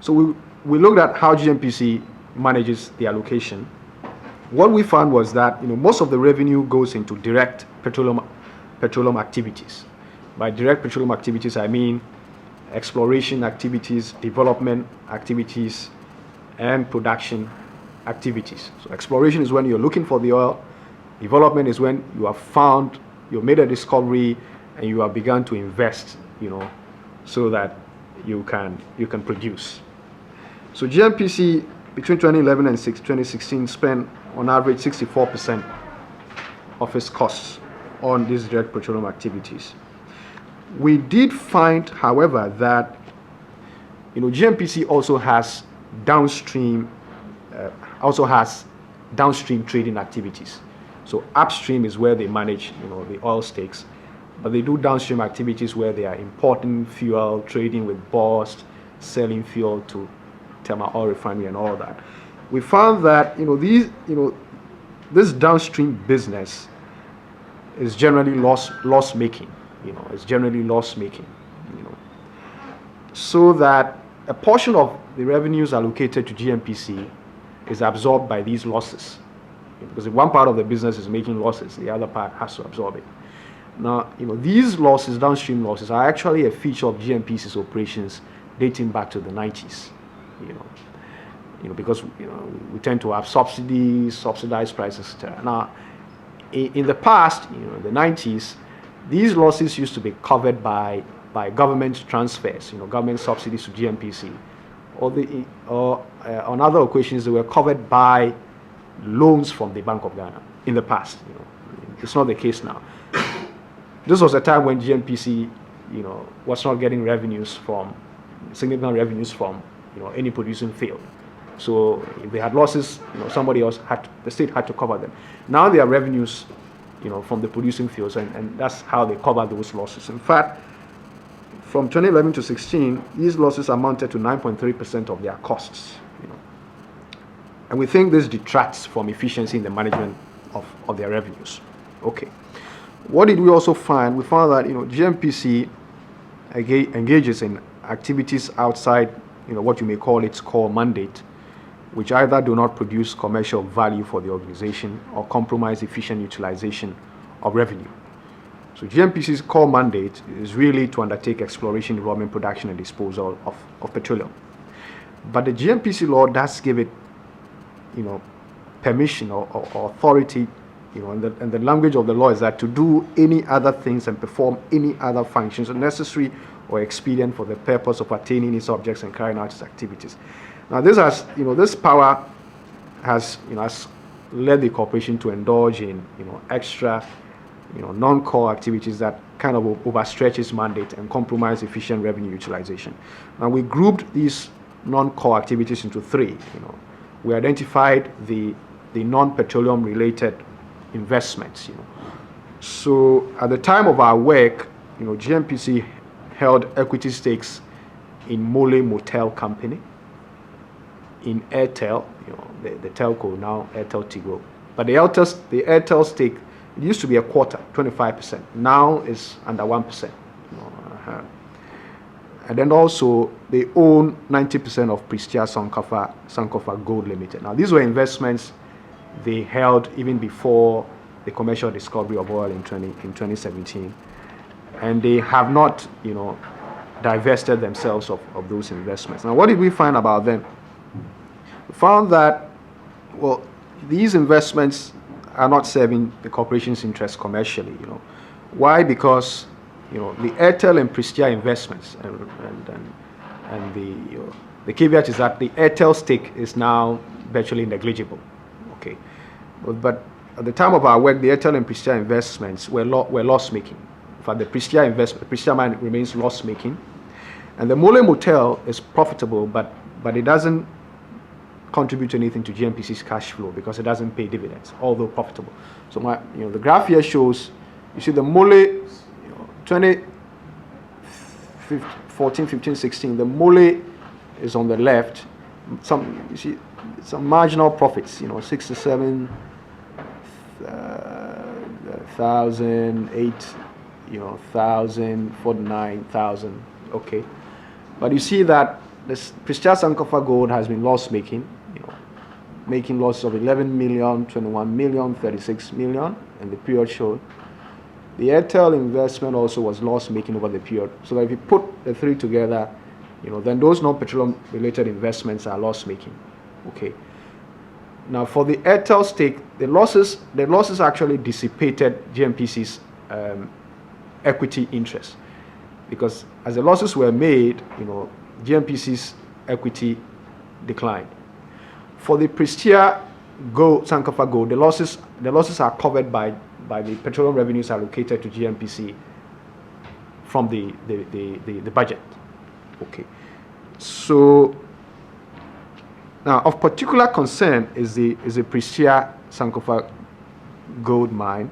So we looked at how GNPC manages the allocation. What we found was that most of the revenue goes into direct petroleum activities. By direct petroleum activities, I mean exploration activities, development activities, and production activities. So exploration is when you're looking for the oil. Development is when you have found, you made a discovery, and you have begun to invest, so that you can produce. So GNPC between 2011 and 2016 spent on average 64% of its costs on these direct petroleum activities. We did find, however, that GNPC also has downstream trading activities. So upstream is where they manage the oil stakes, but they do downstream activities where they are importing fuel, trading with Bost, selling fuel to Tema Oil Refinery and all that. We found that this downstream business is generally loss making. It's generally loss making. So that a portion of the revenues allocated to GNPC is absorbed by these losses. Because if one part of the business is making losses, the other part has to absorb it. Now, these losses, downstream losses, are actually a feature of GNPC's operations dating back to the 90s. Because we tend to have subsidies, subsidized prices, etc. Now, in the past, the 90s, these losses used to be covered by government transfers, government subsidies to GNPC, or on other occasions they were covered by loans from the Bank of Ghana. In the past, it's not the case now. This was a time when GNPC, was not getting significant revenues from, any producing field. So if they had losses, the state had to cover them. Now there are revenues, from the producing fields, and that's how they cover those losses. In fact, from 2011 to 16, these losses amounted to 9.3% of their costs. And we think this detracts from efficiency in the management of their revenues. Okay. What did we also find? We found that GNPC engages in activities outside what you may call its core mandate, which either do not produce commercial value for the organization or compromise efficient utilization of revenue. So GNPC's core mandate is really to undertake exploration, development, production, and disposal of petroleum. But the GNPC law does give it, permission or authority, and the language of the law is that to do any other things and perform any other functions necessary or expedient for the purpose of attaining its objects and carrying out its activities. Now, this power has led the corporation to indulge in extra non-core activities that kind of overstretch its mandate and compromise efficient revenue utilization. Now, we grouped these non-core activities into three. We identified the non-petroleum related investments. So at the time of our work, GNPC held equity stakes in Mole Motel Company, in Airtel, the telco, now Airtel Tigo. But the Airtel stake, it used to be a quarter, 25%. Now it's under 1%. And then also they own 90% of Prestia Sankofa Gold Limited. Now these were investments they held even before the commercial discovery of oil in 2017, and they have not divested themselves of those investments. Now what did we find about them? We found that these investments are not serving the corporation's interests commercially. Why? Because the Airtel and Prestia investments, and the caveat is that the Airtel stake is now virtually negligible. Okay, but at the time of our work, the Airtel and Prestia investments were loss-making. In fact, the Prestia mine remains loss-making, and the Mole Motel is profitable, but it doesn't contribute anything to GNPC's cash flow because it doesn't pay dividends, although profitable. So the graph here shows, you see the Mole 2014, 15, 16. The Mole is on the left. You see some marginal profits. 67,000, 1,000, 49,000. Okay, but you see that this Prestia Sankofa Gold has been loss-making, making losses of 11 million, 21 million, 36 million in the period shown. The Airtel investment also was loss-making over the period. So that if you put the three together, then those non-petroleum related investments are loss-making. Okay. Now for the Airtel stake, the losses actually dissipated GNPC's equity interest, because as the losses were made, GNPC's equity declined. For the Prestia Sankofa Gold, the losses are covered by the petroleum revenues allocated to GNPC from the budget. Okay. So now of particular concern is the Prestia Sankofa Gold mine,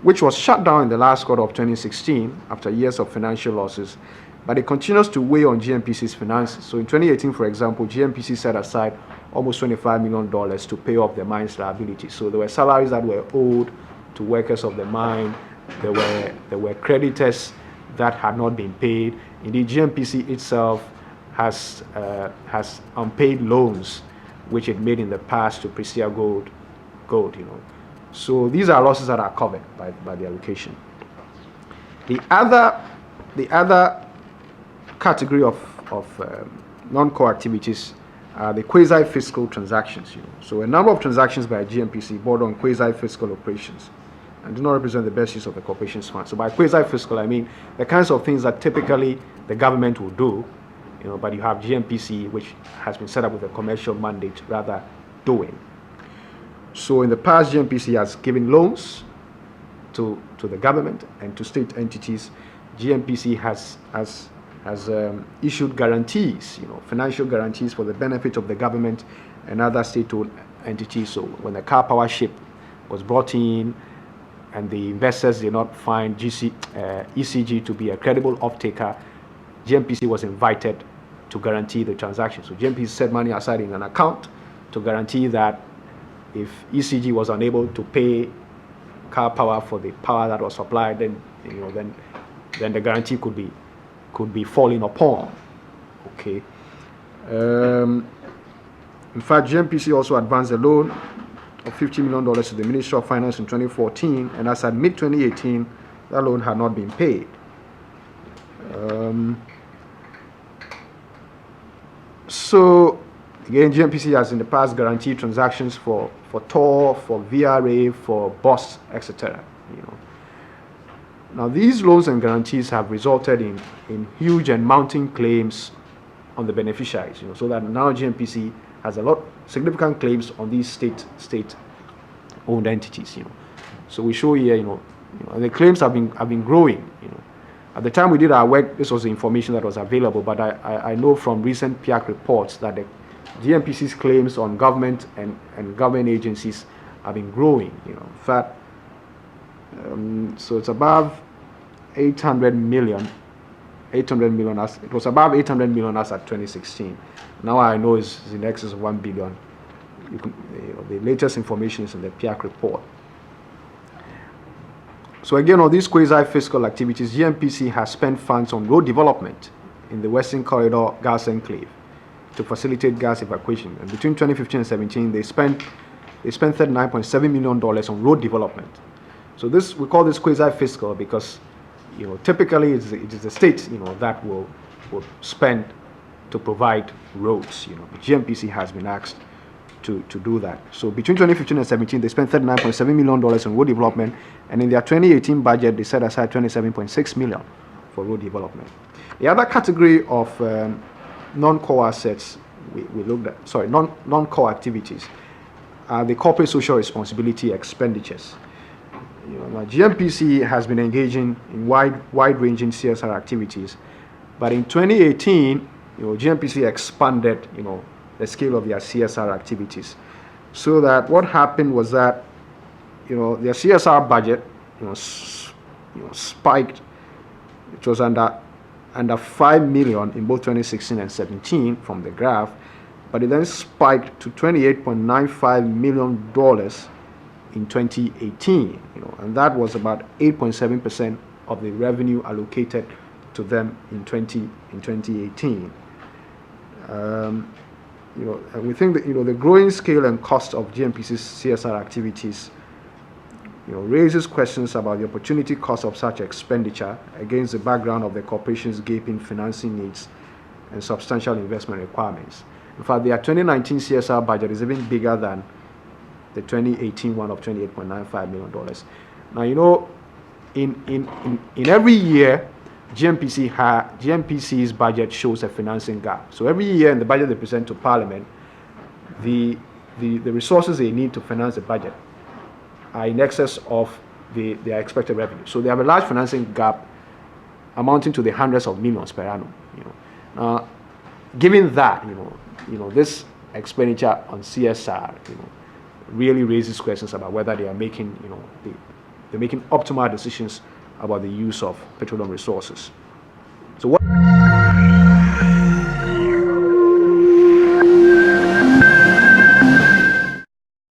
which was shut down in the last quarter of 2016 after years of financial losses, but it continues to weigh on GNPC's finances. So in 2018, for example, GNPC set aside almost $25 million to pay off the mine's liability. So there were salaries that were owed to workers of the mine. There were creditors that had not been paid. Indeed, GNPC itself has unpaid loans which it made in the past to Prestia Gold. So these are losses that are covered by the allocation. The other category of non-core activities are the quasi-fiscal transactions. So a number of transactions by GNPC border on quasi-fiscal operations and do not represent the best use of the corporation's funds. So by quasi-fiscal, I mean the kinds of things that typically the government will do, but you have GNPC, which has been set up with a commercial mandate, rather doing. So in the past, GNPC has given loans to the government and to state entities. GNPC has issued guarantees, financial guarantees for the benefit of the government and other state-owned entities. So when the car power ship was brought in and the investors did not find ECG to be a credible off-taker, GNPC was invited to guarantee the transaction. So GNPC set money aside in an account to guarantee that if ECG was unable to pay car power for the power that was supplied, then the guarantee could be fallen upon. Okay. In fact, GNPC also advanced a loan of $50 million to the Ministry of Finance in 2014, and as at mid-2018, that loan had not been paid. So again, GNPC has in the past guaranteed transactions for TOR, for VRA, for BOS, etc. Now these loans and guarantees have resulted in huge and mounting claims on the beneficiaries. So that now GNPC has significant claims on these state-owned entities. So we show here, the claims have been growing. At the time we did our work, this was the information that was available, but I know from recent PIAC reports that the GNPC's claims on government and government agencies have been growing. In fact, so it's above 800 million. It was above 800 million as at 2016. Now I know it's in excess of 1 billion. The latest information is in the PIAC report. So again, on these quasi-fiscal activities, GNPC has spent funds on road development in the Western Corridor gas enclave to facilitate gas evacuation. And between 2015 and 17, they spent $39.7 million on road development. So we call this quasi-fiscal because typically it is the state that will spend to provide roads. But GNPC has been asked to do that. So between 2015 and 17, they spent $39.7 million on road development, and in their 2018 budget, they set aside $27.6 million for road development. The other category of non-core assets we looked at, non-core activities, are the corporate social responsibility expenditures. Now GNPC has been engaging in wide-ranging CSR activities, but in 2018, GNPC expanded, the scale of their CSR activities. So that what happened was that, their CSR budget, spiked. It was under 5 million in both 2016 and 17 from the graph, but it then spiked to $28.95 million in 2018, and that was about 8.7% of the revenue allocated to them in 2018. And we think that the growing scale and cost of GNPC's CSR activities raises questions about the opportunity cost of such expenditure against the background of the corporation's gaping financing needs and substantial investment requirements. In fact, their 2019 CSR budget is even bigger than the 2018 one of $28.95 million. Now, in every year, GNPC's budget shows a financing gap. So every year in the budget they present to Parliament, the resources they need to finance the budget are in excess of their expected revenue. So they have a large financing gap amounting to the hundreds of millions per annum. Now, given that, this expenditure on CSR, really raises questions about whether they are making, they're making optimal decisions about the use of petroleum resources. So what